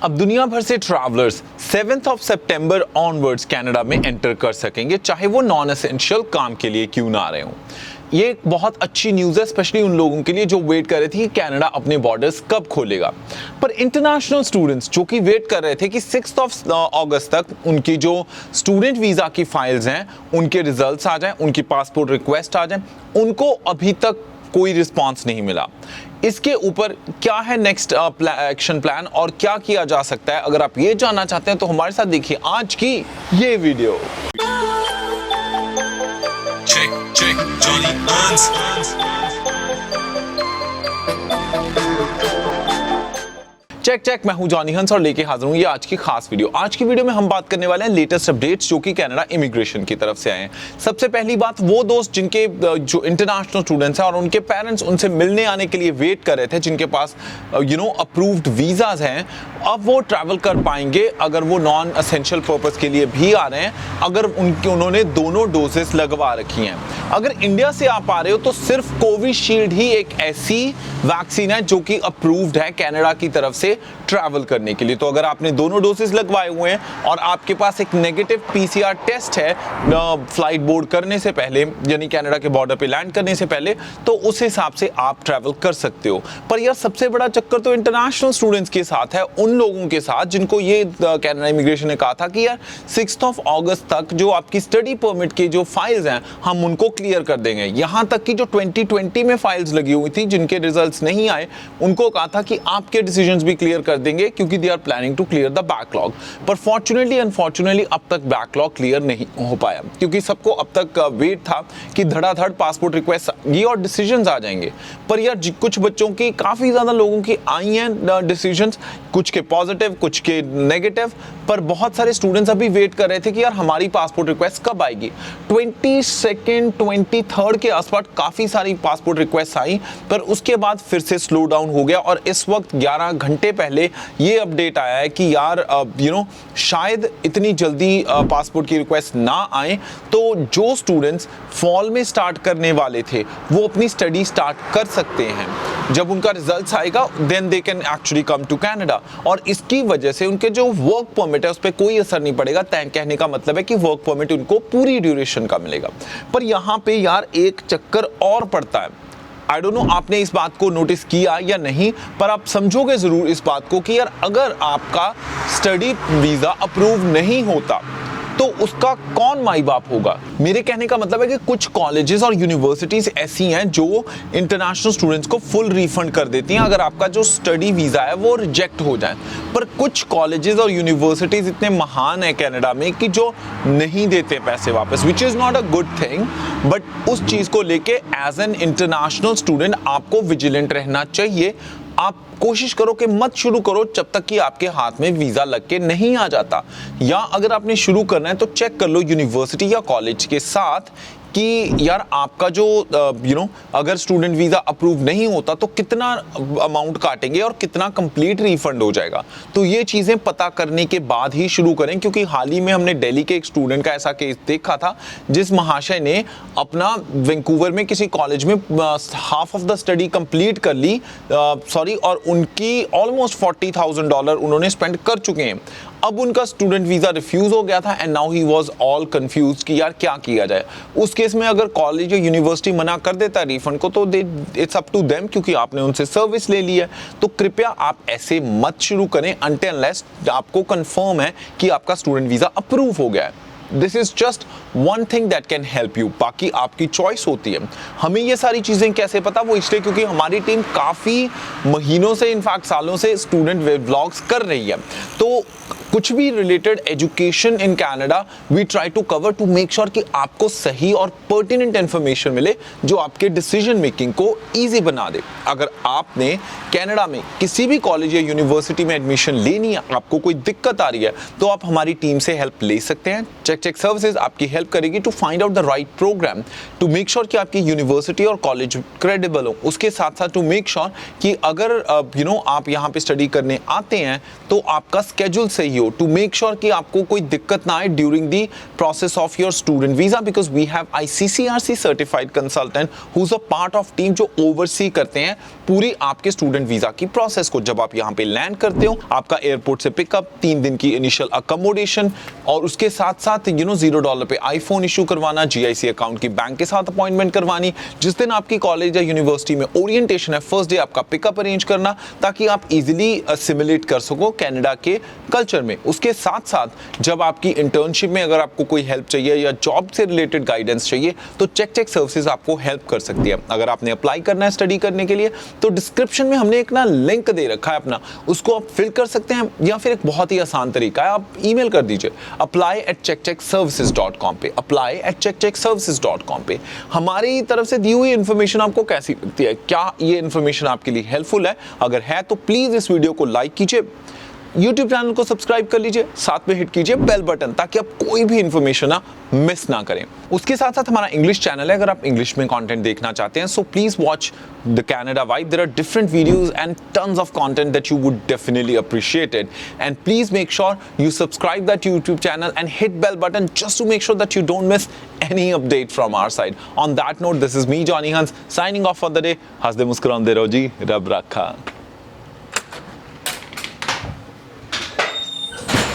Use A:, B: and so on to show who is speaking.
A: अब दुनिया भर से ट्रैवलर्स 7 सितंबर ऑनवर्ड्स कनाडा में एंटर कर सकेंगे, चाहे वो नॉन एसेंशियल काम के लिए क्यों ना आ रहे हों। ये एक बहुत अच्छी न्यूज़ है, स्पेशली उन लोगों के लिए जो वेट कर रहे थे कि कनाडा अपने बॉर्डर्स कब खोलेगा। पर इंटरनेशनल स्टूडेंट्स जो कि वेट कर रहे थे कि 6 अगस्त तक उनकी जो स्टूडेंट वीज़ा की फाइल्स हैं उनके रिजल्ट्स आ जाएं, उनकी पासपोर्ट रिक्वेस्ट आ जाएं, उनको अभी तक कोई रिस्पांस नहीं मिला। इसके ऊपर क्या है नेक्स्ट एक्शन प्लान और क्या किया जा सकता है, अगर आप ये जानना चाहते हैं तो हमारे साथ देखिए आज की ये video.
B: Check, Johnny Hans.
A: Check मैं हूं जॉनी हंस और लेके हाजिर हूं ये आज की खास वीडियो। आज की वीडियो में हम बात करने वाले हैं लेटेस्ट अपडेट्स जो कि कनाडा इमिग्रेशन की तरफ से आए हैं। सबसे पहली बात, वो दोस्त जिनके जो इंटरनेशनल स्टूडेंट्स हैं और उनके पेरेंट्स उनसे मिलने आने के लिए वेट कर रहे थे, जिनके पास अप्रूव्ड वीज़ाज हैं, अब वो ट्रैवल कर पाएंगे अगर वो नॉन एसेंशियल पर्पस के लिए भी आ रहे हैं, अगर उन्होंने दोनों डोजेस लगवा रखी हैं। अगर इंडिया से आप आ रहे हो तो सिर्फ कोविशील्ड ही एक ऐसी वैक्सीन है जो कि अप्रूव्ड है कनाडा की तरफ से ट्रैवल करने के लिए। तो अगर आपने दोनों डोसेस लगवाए हुए हैं और आपके पास एक नेगेटिव पीसीआर टेस्ट है फ्लाइट बोर्ड करने से पहले, यानी कनाडा के बॉर्डर पे लैंड करने से पहले, तो उस हिसाब से आप ट्रैवल कर सकते हो। पर यार सबसे बड़ा चक्कर तो इंटरनेशनल स्टूडेंट्स के साथ है, उन लोगों के साथ जिनको ये कनाडा इमिग्रेशन ने कहा था कि यार 6 अगस्त तक जो आपकी स्टडी परमिट की जो फाइल्स हैं हम उनको क्लियर कर देंगे। यहां तक कि जो 2020 में फाइल्स लगी हुई थी जिनके रिजल्ट्स नहीं आए, उनको कहा था कि आपके डिसीजंस भी क्लियर कर देंगे क्योंकि they are planning to clear the backlog. पर फॉर्चुनेटली अनफॉर्चुनेटली अब तक बैकलॉग क्लियर नहीं हो पाया, क्योंकि सबको अब तक वेट था कि धड़ाधड़ पासपोर्ट रिक्वेस्ट ये और डिसीजंस आ जाएंगे। पर यार कुछ बच्चों की, काफी ज्यादा लोगों की आई हैं डिसीजंस, कुछ के पॉजिटिव कुछ के नेगेटिव, पर बहुत सारे स्टूडेंट्स अभी वेट कर रहे थे कि यार हमारी पासपोर्ट रिक्वेस्ट कब आएगी। 23 के आसपास काफी सारी पासपोर्ट रिक्वेस्ट आई, पर उसके बाद फिर से स्लो डाउन हो गया और इस वक्त 11 घंटे पहले ये अपडेट आया है कि यार शायद इतनी जल्दी पासपोर्ट की रिक्वेस्ट ना आए, तो जो स्टूडेंट्स फॉल में स्टार्ट करने वाले थे वो अपनी स्टडी स्टार्ट कर सकते हैं। जब उनका रिजल्ट्स आएगा then they can actually come to Canada, और इसकी वजह से उनके जो वर्क परमिट है उस पर कोई असर नहीं पड़ेगा। कहने का मतलब है कि वर्क परमिट उनको पूरी ड्यूरेशन का मिलेगा। पर यहाँ पे यार एक चक्कर और पड़ता है। आई डोंट नो आपने इस बात को नोटिस किया या नहीं, पर आप समझोगे जरूर इस बात को कि यार अगर आपका स्टडी वीजा अप्रूव नहीं होता तो उसका कौन माई बाप होगा। मेरे कहने का मतलब है कि कुछ कॉलेजेस और यूनिवर्सिटीज ऐसी हैं जो इंटरनेशनल स्टूडेंट्स को फुल रिफंड कर देती हैं अगर आपका जो स्टडी वीजा है वो रिजेक्ट हो जाए। पर कुछ कॉलेजेस और यूनिवर्सिटीज इतने महान है कनाडा में कि जो नहीं देते पैसे वापस, which is not a good thing. But उस चीज को लेके एज एन इंटरनेशनल स्टूडेंट आपको विजिलेंट रहना चाहिए। आप कोशिश करो कि मत शुरू करो जब तक कि आपके हाथ में वीजा लग के नहीं आ जाता, या अगर आपने शुरू करना है तो चेक कर लो यूनिवर्सिटी या कॉलेज के साथ कि यार आपका जो अगर स्टूडेंट वीजा अप्रूव नहीं होता तो कितना अमाउंट काटेंगे और कितना कंप्लीट रिफंड हो जाएगा। तो ये चीजें पता करने के बाद ही शुरू करें, क्योंकि हाल ही में हमने दिल्ली के एक स्टूडेंट का ऐसा केस देखा था जिस महाशय ने अपना वैंकूवर में किसी कॉलेज में half of the study complete कर ली और उनकी ऑलमोस्ट $40,000 उन्होंने स्पेंड कर चुके हैं। अब उनका स्टूडेंट वीजा रिफ्यूज हो गया था and now he was all confused कि यार क्या किया जाए। उस केस में अगर कॉलेज या यूनिवर्सिटी मना कर देता है रिफंड को तो इट्स अप टू देम, क्योंकि आपने उनसे सर्विस ले ली है। तो कृपया आप ऐसे मत शुरू करें अनटिल अनलेस आपको कंफर्म है कि आपका स्टूडेंट वीजा अप्रूव हो गया है। This is just one thing that can help you, बाकी आपकी चॉइस होती है। हमें ये सारी चीजें कैसे पता, वो इसलिए क्योंकि हमारी टीम काफी महीनों से, इनफैक्ट सालों से स्टूडेंट व्लॉग्स कर रही है। तो कुछ भी related education in Canada we try to cover to make sure कि आपको सही और पर्टिनेंट इंफॉर्मेशन मिले जो आपके डिसीजन मेकिंग को इजी बना दे। अगर आपने कनाडा में किसी भी कॉलेज या यूनिवर्सिटी में एडमिशन लेनी है, आपको कोई दिक्कत आ रही है, तो आप हमारी टीम से हेल्प ले सकते हैं। चेक सर्विसेज आपकी हेल्प हेल्प करेगी to find out the right program, to make sure कि आपकी यूनिवर्सिटी और कॉलेज क्रेडिबल हो। उसके साथ साथ टू मेक श्योर कि अगर आप यहाँ पे स्टडी करने आते हैं तो आपका स्केड्यूल सही हो, टू मेक श्योर कि आपको कोई दिक्कत ना आए during the process of your student visa, because we have ICCRC certified consultant who is a part of team जो ओवरसी करते हैं पूरी आपके स्टूडेंट वीजा की प्रोसेस को। जब आप यहाँ पे लैंड करते हो, आपका एयरपोर्ट से पिकअप, 3 दिन की इनिशियल अकोमोडेशन और उसके साथ साथ $0 पे आईफोन इशू करवाना, GIC अकाउंट की बैंक के साथ अपॉइंटमेंट करवानी, जिस दिन आपकी कॉलेज या यूनिवर्सिटी में ओरिएंटेशन है फर्स्ट डे आपका पिकअप अरेंज करना ताकि आप इजीली असिमिलेट कर सको कनाडा के कल्चर में। उसके साथ साथ जब आपकी इंटर्नशिप में अगर आपको कोई हेल्प चाहिए या जॉब से रिलेटेड गाइडेंस चाहिए तो चेक सर्विसेज आपको हेल्प कर सकती है। अगर आपने अप्लाई करना है स्टडी करने के लिए तो डिस्क्रिप्शन में हमने एक ना लिंक दे रखा है अपना, उसको आप फिल कर सकते हैं या फिर एक बहुत ही आसान तरीका है, आप ईमेल कर दीजिए apply@checkcheckservices.com पे, apply@checkcheckservices.com पे। हमारी तरफ से दी हुई इन्फॉर्मेशन आपको कैसी लगती है? क्या ये इन्फॉर्मेशन आपके लिए हेल्पफुल है? अगर है तो प्लीज इस वीडियो को लाइक कीजिए, YouTube चैनल को सब्सक्राइब कर लीजिए, साथ में हिट कीजिए बेल बटन ताकि आप कोई भी इंफॉर्मेशन ना मिस ना करें। उसके साथ साथ हमारा इंग्लिश चैनल है, अगर आप इंग्लिश में कंटेंट देखना चाहते हैं so please watch the Canada vibe. There are different videos and tons of content that you would definitely appreciate it, and please make sure you subscribe that YouTube channel and hit bell button just to make sure that you don't miss any update from our side. On that note, this is me, Johnny Hans, signing off for the day. हंसदे मुस्कुराते रहो जी, रब रखा।